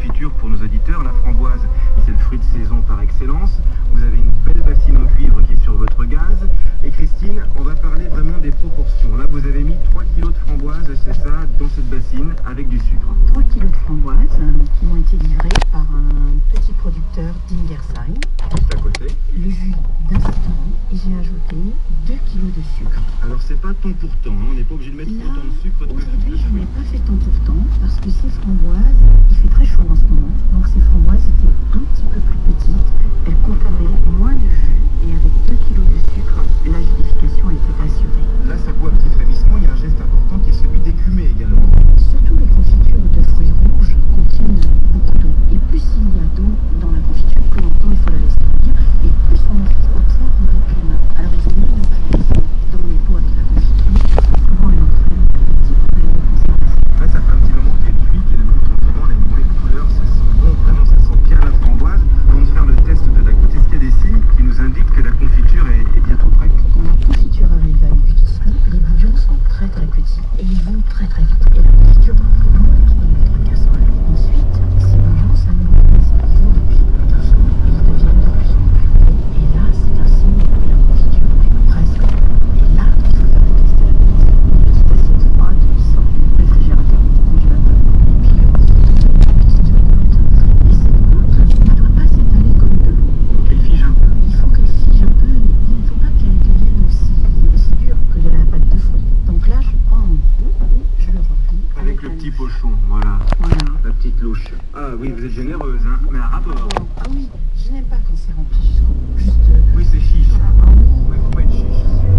confiture pour nos auditeurs. La framboise, c'est le fruit de saison par excellence. Vous avez une belle bassine en cuivre qui est sur votre gaz. Et Christine, on va parler vraiment des proportions. Là, vous avez mis 3 kilos de framboise, c'est ça, dans cette bassine avec du sucre. 3 kilos de framboises qui m'ont été livrées par un petit producteur d'Ingersheim. Juste à côté. Le jus d'un citron et j'ai ajouté 2 kilos de sucre. Alors, c'est pas temps pour temps, hein. On n'est pas obligé de mettre Là, autant de sucre que aujourd'hui, de je n'ai fruits. pas fait temps pour temps parce que ces framboises, il fait très chaud en ce moment, donc ces framboises étaient un petit peu plus petites. Elles contenaient moins de jus et avec 2 kilos de sucre, l'acidification était assurée. Là, ça boit un petit frémissement. Il y a un geste important qui est celui d'écumer également. Surtout les confitures de fruits rouges contiennent beaucoup d'eau. Et plus il y a d'eau dans la confiture, plus longtemps il faut la laisser cuire et plus on observe une écume. Alors il faut mieux dans les pots avec la confiture. Souvent elle entraîne un petit problème de conservation. Là, ça fait un petit moment qu'elle cuit, qu'elle est de contentement, on a une belle couleur, ça sent bon, vraiment, ça sent bien la framboise. Avant de faire le test de la goutte, est-ce qu'il y a des signes qui nous indiquent que la confiture est bientôt prête? Quand la confiture arrive à 8 heures, les bouillons sont très très petits et ils vont très très vite. Et la confiture va prendre longtemps dans notre casserole. Ensuite, ces bouillons s'amenuisent, ils vont de plus en plus doucement et ils deviennent de plus en plus gros. Et là, c'est un signe que la confiture est presque prête. Et là, il faut faire le test à la maison. Une petite assiette froide qui sort du réfrigérateur ou du congélateur. Et puis on dit une petite goutte. Et cette goutte ne doit pas s'étaler comme de l'eau. Qu'elle fige un peu. Il faut qu'elle fige un peu, mais il ne faut pas qu'elle devienne aussi dure que de la pâte de fruits. Donc là, je prends mon pot et je le remplis Avec le la petit louche. pochon, voilà. Voilà. La petite louche. Ah oui, vous êtes généreuse, hein. Mais un rapport. Ah oui, je n'aime pas quand c'est rempli jusqu'au bout. Juste. Oui, c'est chiche. Ah oui. Oui, faut pas être chiche.